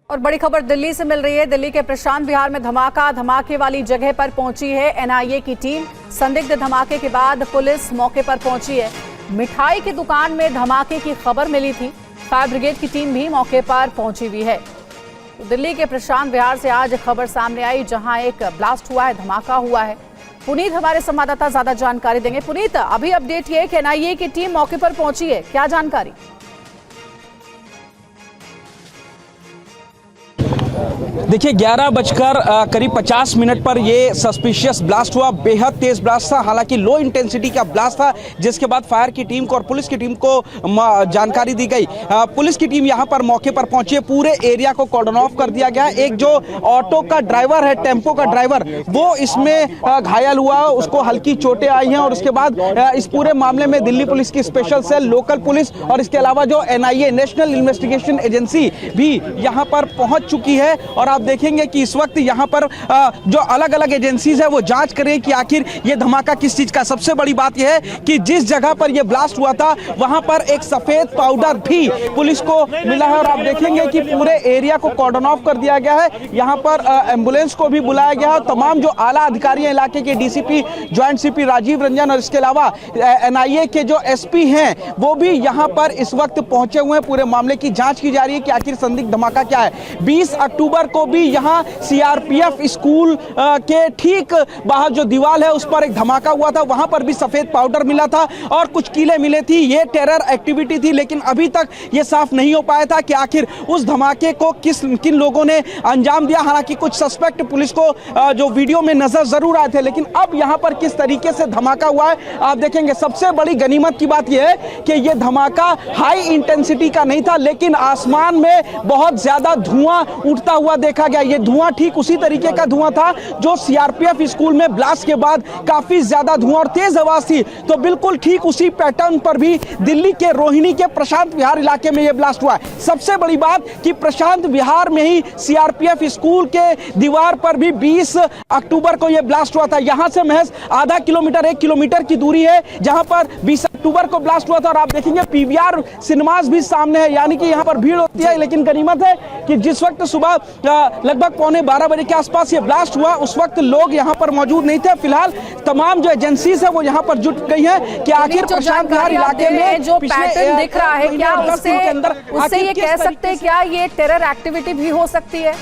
और बड़ी खबर दिल्ली से मिल रही है। दिल्ली के प्रशांत विहार में धमाके वाली जगह पर पहुंची है एनआईए की टीम। संदिग्ध धमाके के बाद पुलिस मौके पर पहुंची है। मिठाई की दुकान में धमाके की खबर मिली थी। फायर ब्रिगेड की टीम भी मौके पर पहुंची हुई है। तो दिल्ली के प्रशांत विहार से आज खबर सामने आई, जहां एक ब्लास्ट हुआ है, धमाका हुआ है। पुनीत हमारे संवाददाता ज्यादा जानकारी देंगे। पुनीत, अभी अपडेट ये है कि एनआईए की टीम मौके पर पहुंची है, क्या जानकारी? देखिए 11 बजकर करीब 50 मिनट पर ये सस्पिशियस ब्लास्ट हुआ। बेहद तेज ब्लास्ट था, हालांकि लो इंटेंसिटी का ब्लास्ट था, जिसके बाद फायर की टीम को और पुलिस की टीम को जानकारी दी गई। पुलिस की टीम यहां पर मौके पर पहुंची है। पूरे एरिया को कॉर्डन ऑफ कर दिया गया। एक जो ऑटो का ड्राइवर है, टेम्पो का ड्राइवर, वो इसमें घायल हुआ, उसको हल्की चोटें आई हैं। और उसके बाद इस पूरे मामले में दिल्ली पुलिस की स्पेशल सेल, लोकल पुलिस और इसके अलावा जो एनआईए नेशनल इन्वेस्टिगेशन एजेंसी भी यहां पर पहुंच चुकी है। और आप देखेंगे कि इस वक्त यहां पर जो अलग अलग एजेंसीज है वो जांच कर रही है कि आखिर ये धमाका किस चीज का। सबसे बड़ी बात यह है कि जिस जगह पर यह ब्लास्ट हुआ था वहां पर एक सफेद पाउडर भी पुलिस को मिला है। और आप देखेंगे कि पूरे एरिया को कॉर्डन ऑफ कर दिया गया है। यहां पर एम्बुलेंस को भी बुलाया गया है। तमाम जो आला अधिकारी हैं, इलाके के DCP, joint CP Rajiv Ranjan और इसके अलावा एनआईए के जो एसपी हैं वो भी यहां पर इस वक्त पहुंचे हुए हैं। पूरे मामले की जांच की जा रही है कि आखिर संदिग्ध धमाका क्या है। 20 अक्टूबर को भी यहां सीआरपीएफ स्कूल के ठीक बाहर जो दीवार है उस पर एक धमाका हुआ था। वहां पर भी सफेद पाउडर मिला था और कुछ कीलें मिले थी। ये टेरर एक्टिविटी थी, लेकिन अभी तक ये साफ नहीं हो पाया था कि आखिर उस धमाके को किन लोगों ने अंजाम दिया। हालांकि कुछ सस्पेक्ट पुलिस को जो वीडियो में नजर जरूर आए थे, लेकिन अब यहां पर किस तरीके से धमाका हुआ है आप देखेंगे। सबसे बड़ी गनीमत की बात यह है कि यह धमाका हाई इंटेंसिटी का नहीं था, लेकिन आसमान में बहुत ज्यादा धुआं उठता हुआ देखा गया। ये धुआं ठीक उसी तरीके का धुआं था जो सीआरपीएफ स्कूल में ब्लास्ट के बाद काफी ज्यादा धुआं और तेज आवाज थी। तो बिल्कुल ठीक उसी पैटर्न पर भी दिल्ली के रोहिणी के प्रशांत विहार इलाके में यह ब्लास्ट हुआ है। सबसे बड़ी बात कि प्रशांत विहार में ही सीआरपीएफ स्कूल के दीवार पर भी 20 अक्टूबर को यह ब्लास्ट हुआ था। यहां से महज आधा किलोमीटर, 1 किलोमीटर की दूरी है जहां पर 20 अक्टूबर को ब्लास्ट हुआ था। और आप देखेंगे पीवीआर सिनेमाज भी सामने है, यानी कि यहां पर भीड़ होती है। लेकिन गनीमत है कि जिस वक्त सुबह लगभग 11:15 बजे के आसपास ये ब्लास्ट हुआ, उस वक्त लोग यहां पर मौजूद नहीं थे। फिलहाल तमाम जो एजेंसीज है वो यहां पर जुट गई हैं कि आखिर प्रशांत विहार इलाके में जो पैटर्न दिख रहा है, क्या उससे ये कह सकते हैं क्या ये टेरर एक्टिविटी भी हो सकती है?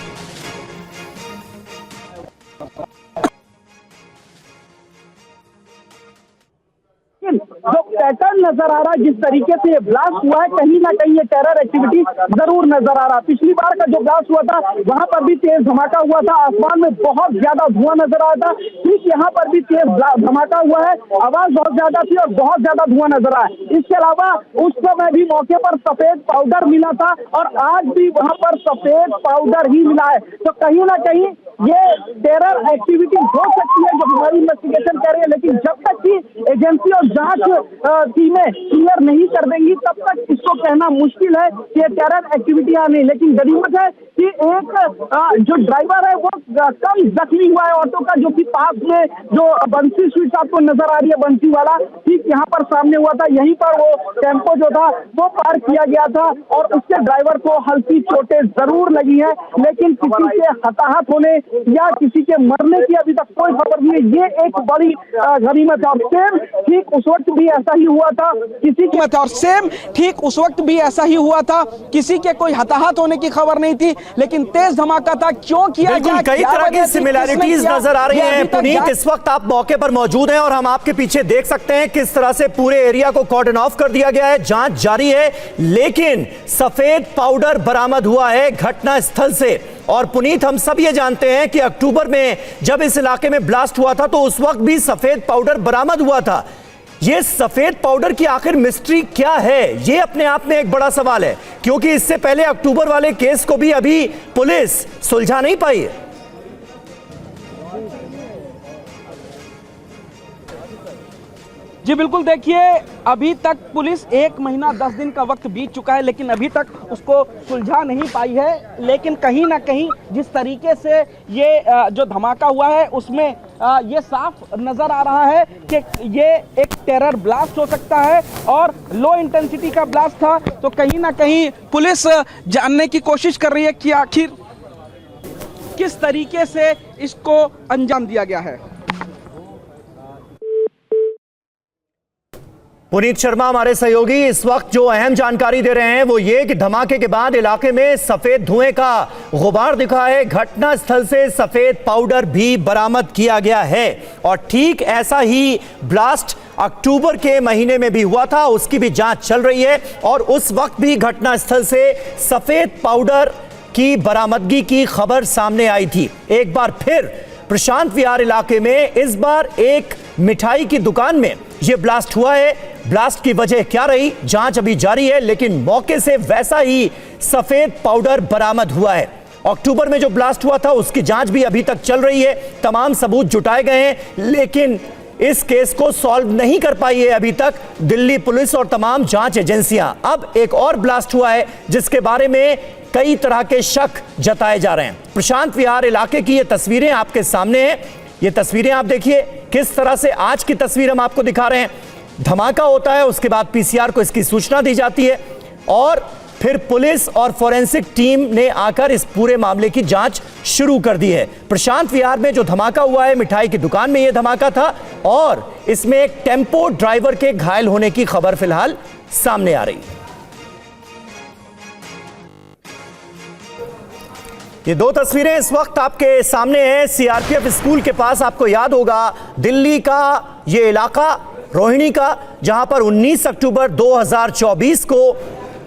जो पैटर्न नजर आ रहा है, जिस तरीके से ये ब्लास्ट हुआ है, कहीं ना कहीं ये टेरर एक्टिविटी जरूर नजर आ रहा है। पिछली बार का जो ब्लास्ट हुआ था वहां पर भी तेज धमाका हुआ था, आसमान में बहुत ज्यादा धुआं नजर आया था। ठीक यहाँ पर भी तेज धमाका हुआ है, आवाज बहुत ज्यादा थी और बहुत ज्यादा धुआं नजर आया। इसके अलावा उस समय भी मौके पर सफेद पाउडर मिला था और आज भी वहां पर सफेद पाउडर ही मिला है। तो कहीं ना कहीं ये टेरर एक्टिविटी हो सकती है, जो हमारी इन्वेस्टिगेशन कर रही है। लेकिन जब तक की एजेंसी और जांच टीमें क्लियर नहीं कर देंगी तब तक इसको कहना मुश्किल है कि ये टेरर एक्टिविटियां नहीं। लेकिन गनीमत है कि एक जो ड्राइवर है वो कम जख्मी हुआ है ऑटो का, जो कि पास में जो बंसी स्वीट्स आपको नजर आ रही है, बंसी वाला ठीक यहाँ पर सामने हुआ था। यहीं पर वो टेम्पो जो था वो पार्क किया गया था और उसके ड्राइवर को हल्की चोटें जरूर लगी है, लेकिन किसी के हताहत होने या किसी के मरने की अभी तक कोई खबर नहीं है। ये एक बड़ी गनीमत है। और सेम ठीक उस वक्त भी ऐसा ही हुआ था, किसी के कोई हताहत होने की खबर नहीं थी, लेकिन तेज धमाका था। क्यों किया गया? कई तरह की सिमिलैरिटीज नजर आ रही हैं। पुनीत, इस वक्त आप मौके पर मौजूद हैं और हम आपके पीछे देख सकते हैं किस तरह से पूरे एरिया को कॉर्डन ऑफ कर दिया गया है। जांच जारी है, लेकिन सफेद पाउडर बरामद हुआ है घटना स्थल से। और पुनीत, हम सब ये जानते हैं कि अक्टूबर में जब इस इलाके में ब्लास्ट हुआ था तो उस वक्त भी सफेद पाउडर बरामद हुआ था। ये सफेद पाउडर की आखिर मिस्ट्री क्या है, ये अपने आप में एक बड़ा सवाल है, क्योंकि इससे पहले अक्टूबर वाले केस को भी अभी पुलिस सुलझा नहीं पाई है। जी बिल्कुल, देखिए अभी तक पुलिस 1 महीना 10 दिन का वक्त बीत चुका है, लेकिन अभी तक उसको सुलझा नहीं पाई है। लेकिन कहीं ना कहीं जिस तरीके से ये जो धमाका हुआ है उसमें ये साफ नजर आ रहा है कि ये एक टेरर ब्लास्ट हो सकता है और लो इंटेंसिटी का ब्लास्ट था। तो कहीं ना कहीं पुलिस जानने की कोशिश कर रही है कि आखिर किस तरीके से इसको अंजाम दिया गया है। पुनीत शर्मा हमारे सहयोगी इस वक्त जो अहम जानकारी दे रहे हैं वो ये कि धमाके के बाद इलाके में सफेद धुएं का गुबार दिखा है। घटना स्थल से सफेद पाउडर भी बरामद किया गया है और ठीक ऐसा ही ब्लास्ट अक्टूबर के महीने में भी हुआ था, उसकी भी जांच चल रही है और उस वक्त भी घटना स्थल से सफेद पाउडर की बरामदगी की खबर सामने आई थी। एक बार फिर प्रशांत विहार इलाके में इस बार एक मिठाई की दुकान में यह ब्लास्ट हुआ है। ब्लास्ट की वजह क्या रही, जांच अभी जारी है, लेकिन मौके से वैसा ही सफेद पाउडर बरामद हुआ है। अक्टूबर में जो ब्लास्ट हुआ था उसकी जांच भी अभी तक चल रही है, तमाम सबूत जुटाए गए हैं, लेकिन इस केस को सॉल्व नहीं कर पाई है अभी तक दिल्ली पुलिस और तमाम जांच एजेंसियां। अब एक और ब्लास्ट हुआ है जिसके बारे में कई तरह के शक जताए जा रहे हैं। प्रशांत विहार इलाके की ये तस्वीरें आपके सामने हैं। ये तस्वीरें आप देखिए किस तरह से, आज की तस्वीर हम आपको दिखा रहे हैं। धमाका होता है, उसके बाद पीसीआर को इसकी सूचना दी जाती है और फिर पुलिस और फोरेंसिक टीम ने आकर इस पूरे मामले की जांच शुरू कर दी है। प्रशांत विहार में जो धमाका हुआ है, मिठाई की दुकान में यह धमाका था और इसमें एक टेम्पो ड्राइवर के घायल होने की खबर फिलहाल सामने आ रही है। ये दो तस्वीरें इस वक्त आपके सामने हैं सीआरपीएफ स्कूल के पास। आपको याद होगा दिल्ली का ये इलाका रोहिणी का, जहां पर 19 अक्टूबर 2024 को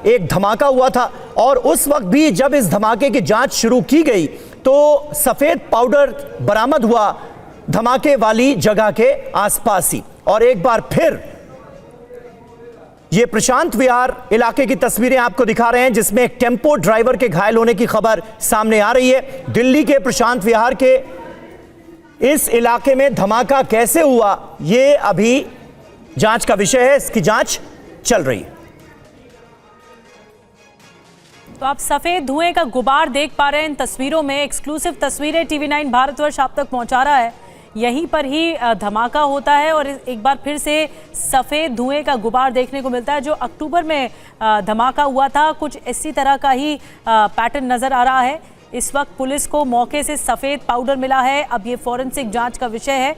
एक धमाका हुआ था और उस वक्त भी जब इस धमाके की जांच शुरू की गई तो सफेद पाउडर बरामद हुआ धमाके वाली जगह के आसपास ही। और एक बार फिर ये प्रशांत विहार इलाके की तस्वीरें आपको दिखा रहे हैं जिसमें एक टेम्पो ड्राइवर के घायल होने की खबर सामने आ रही है। दिल्ली के प्रशांत विहार के इस इलाके में धमाका कैसे हुआ ये अभी जांच का विषय है, इसकी जांच चल रही है। तो आप सफेद धुएं का गुबार देख पा रहे हैं इन तस्वीरों में। एक्सक्लूसिव तस्वीरें TV9 भारतवर्ष आप तक पहुंचा रहा है। यहीं पर ही धमाका होता है और एक बार फिर से सफ़ेद धुएं का गुबार देखने को मिलता है। जो अक्टूबर में धमाका हुआ था कुछ इसी तरह का ही पैटर्न नज़र आ रहा है। इस वक्त पुलिस को मौके से सफ़ेद पाउडर मिला है। अब ये फॉरेंसिक जांच का विषय है,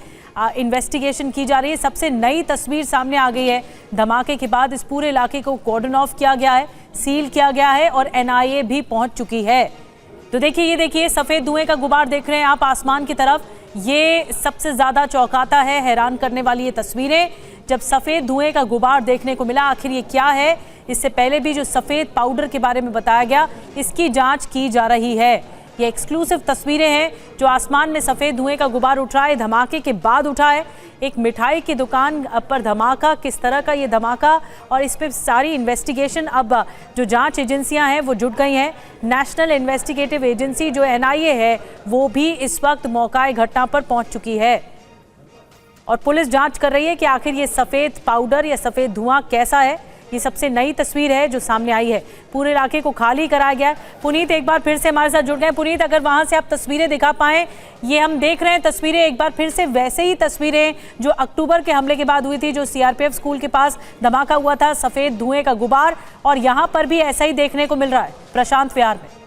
इन्वेस्टिगेशन की जा रही है। सबसे नई तस्वीर सामने आ गई है। धमाके के बाद इस पूरे इलाके को कॉर्डन ऑफ किया गया है, सील किया गया है और NIA भी पहुंच चुकी है। तो देखिए, ये देखिए सफ़ेद धुएं का गुबार देख रहे हैं आप आसमान की तरफ। ये सबसे ज़्यादा चौंकाता है, हैरान करने वाली ये तस्वीरें जब सफ़ेद धुएं का गुबार देखने को मिला। आखिर ये क्या है? इससे पहले भी जो सफ़ेद पाउडर के बारे में बताया गया, इसकी जांच की जा रही है। ये एक्सक्लूसिव तस्वीरें हैं जो आसमान में सफ़ेद धुएं का गुबार उठ रहा है, धमाके के बाद उठा है। एक मिठाई की दुकान पर धमाका, किस तरह का ये धमाका, और इस पर सारी इन्वेस्टिगेशन अब जो जांच एजेंसियां हैं वो जुट गई हैं। नेशनल इन्वेस्टिगेटिव एजेंसी जो NIA है वो भी इस वक्त मौका घटना पर पहुंच चुकी है और पुलिस जांच कर रही है कि आखिर ये सफ़ेद पाउडर या सफ़ेद धुआं कैसा है। ये सबसे नई तस्वीर है जो सामने आई है। पूरे इलाके को खाली कराया गया। पुनीत एक बार फिर से हमारे साथ जुड़ गए। पुनीत, अगर वहां से आप तस्वीरें दिखा पाएं, ये हम देख रहे हैं तस्वीरें एक बार फिर से वैसे ही तस्वीरें जो अक्टूबर के हमले के बाद हुई थी, जो CRPF स्कूल के पास धमाका हुआ था, सफ़ेद धुएं का गुबार, और यहाँ पर भी ऐसा ही देखने को मिल रहा है प्रशांत विहार में।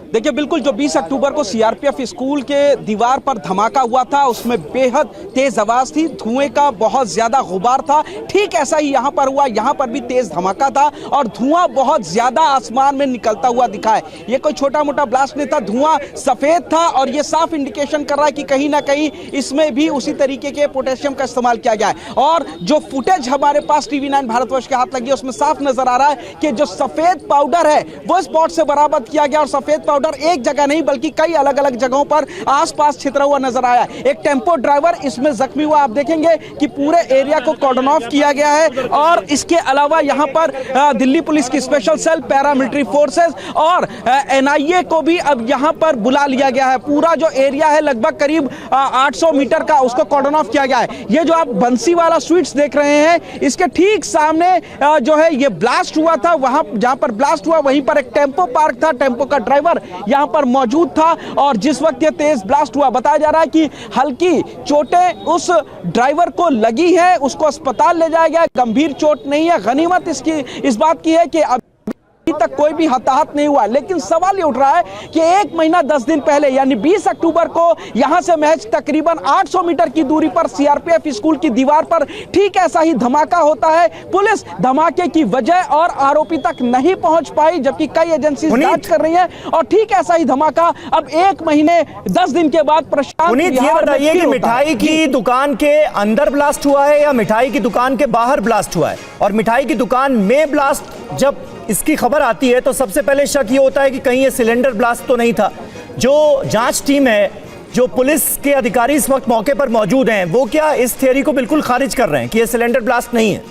देखिए बिल्कुल, जो 20 अक्टूबर को CRPF स्कूल के दीवार पर धमाका हुआ था उसमें बेहद तेज आवाज थी, धुएं का बहुत ज्यादा गुबार था। ठीक ऐसा ही यहाँ पर हुआ, यहाँ पर भी तेज धमाका था और धुआं बहुत ज्यादा आसमान में निकलता हुआ दिखा है। ये कोई छोटा मोटा ब्लास्ट नहीं था, धुआं सफेद था और ये साफ इंडिकेशन कर रहा है कि कहीं ना कहीं इसमें भी उसी तरीके के पोटेशियम का इस्तेमाल किया गया है। और जो फुटेज हमारे पास TV9 भारतवर्ष के हाथ लगी है उसमें साफ नजर आ रहा है कि जो सफेद पाउडर है वो स्पॉट से बरामद किया गया और सफेद पाउडर एक जगह नहीं बल्कि कई अलग अलग जगहों पर आसपास छितरा हुआ नजर आया। एक टेम्पो ड्राइवर इसमें जख्मी हुआ। आप देखेंगे कि पूरे एरिया को कॉर्डन ऑफ किया गया है और इसके अलावा यहाँ पर दिल्ली पुलिस की स्पेशल सेल, पैरामिलिट्री फोर्सेस और एनआईए को भी अब यहाँ पर बुला लिया गया है। पूरा जो एरिया है लगभग करीब 800 मीटर का, उसको कॉर्डन ऑफ किया गया है। ये जो आप बंसीवाला स्वीट्स देख रहे हैं, इसके ठीक सामने जो है ये ब्लास्ट हुआ था। वहां जहां पर ब्लास्ट हुआ वहीं पर एक टेम्पो पार्क था, टेम्पो का ड्राइवर यहां पर मौजूद था और जिस वक्त ये तेज ब्लास्ट हुआ, बताया जा रहा है कि हल्की चोटें उस ड्राइवर को लगी है, उसको अस्पताल ले जाया गया, गंभीर चोट नहीं है। गनीमत इस बात की है कि अभी तक कोई भी हताहत नहीं हुआ। लेकिन सवाल ये उठ रहा है कि 1 महीना 10 दिन पहले यानी 20 अक्टूबर को यहां से महज तकरीबन 800 मीटर की दूरी पर सीआरपीएफ स्कूल की दीवार पर ठीक ऐसा ही धमाका होता है। पुलिस धमाके की वजह और आरोपी तक नहीं पहुंच पाई, जबकि कई एजेंसी जांच कर रही हैं और ठीक ऐसा ही धमाका अब 1 महीने 10 दिन के बाद प्रशांत ये बताइए कि मिठाई की दुकान के अंदर ब्लास्ट हुआ है या मिठाई की दुकान के बाहर ब्लास्ट हुआ है? और मिठाई की दुकान में ब्लास्ट जब इसकी खबर आती है तो सबसे पहले शक ये होता है कि कहीं ये सिलेंडर ब्लास्ट तो नहीं था। जो जांच टीम है, जो पुलिस के अधिकारी इस वक्त मौके पर मौजूद हैं, वो क्या इस थियरी को बिल्कुल खारिज कर रहे हैं कि ये सिलेंडर ब्लास्ट नहीं है?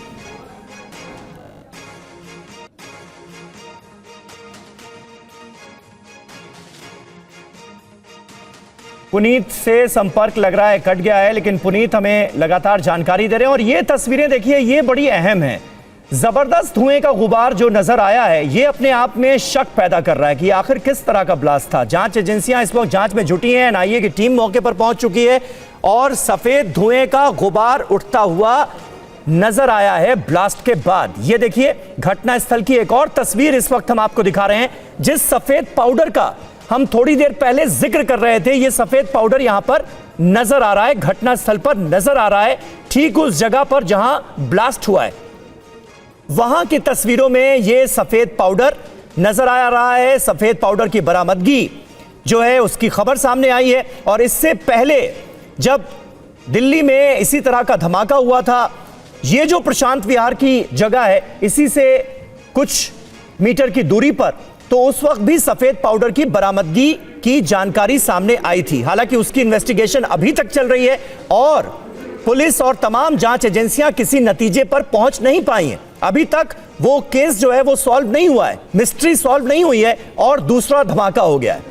पुनीत से संपर्क लग रहा है कट गया है, लेकिन पुनीत हमें लगातार जानकारी दे रहे हैं और ये तस्वीरें देखिए, ये बड़ी अहम है। जबरदस्त धुएं का गुबार जो नजर आया है, ये अपने आप में शक पैदा कर रहा है कि आखिर किस तरह का ब्लास्ट था। जांच एजेंसियां इस वक्त जांच में जुटी हैं, एनआईए की टीम मौके पर पहुंच चुकी है और सफेद धुएं का गुबार उठता हुआ नजर आया है ब्लास्ट के बाद। ये देखिए घटनास्थल की एक और तस्वीर इस वक्त हम आपको दिखा रहे हैं, जिस सफेद पाउडर का हम थोड़ी देर पहले जिक्र कर रहे थे। ये सफेद पाउडर यहां पर नजर आ रहा है, घटनास्थल पर नजर आ रहा है, ठीक उस जगह पर जहां ब्लास्ट हुआ है। वहां की तस्वीरों में यह सफेद पाउडर नजर आ रहा है। सफेद पाउडर की बरामदगी जो है उसकी खबर सामने आई है और इससे पहले जब दिल्ली में इसी तरह का धमाका हुआ था, यह जो प्रशांत विहार की जगह है इसी से कुछ मीटर की दूरी पर, तो उस वक्त भी सफेद पाउडर की बरामदगी की जानकारी सामने आई थी। हालांकि उसकी इन्वेस्टिगेशन अभी तक चल रही है और पुलिस और तमाम जांच एजेंसियां किसी नतीजे पर पहुंच नहीं पाई हैं। अभी तक वो केस जो है वो सॉल्व नहीं हुआ है, मिस्ट्री सॉल्व नहीं हुई है और दूसरा धमाका हो गया है।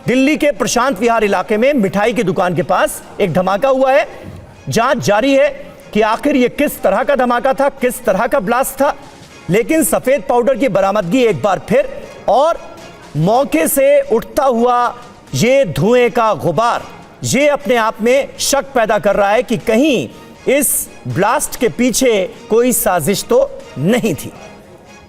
दिल्ली के प्रशांत विहार इलाके में मिठाई की दुकान के पास एक धमाका हुआ है। जांच जारी है कि आखिर ये किस तरह का धमाका था, किस तरह का ब्लास्ट था। लेकिन सफेद पाउडर की बरामदगी एक बार फिर और मौके से उठता हुआ ये धुएं का गुबार, ये अपने आप में शक पैदा कर रहा है कि कहीं इस ब्लास्ट के पीछे कोई साजिश तो नहीं थी।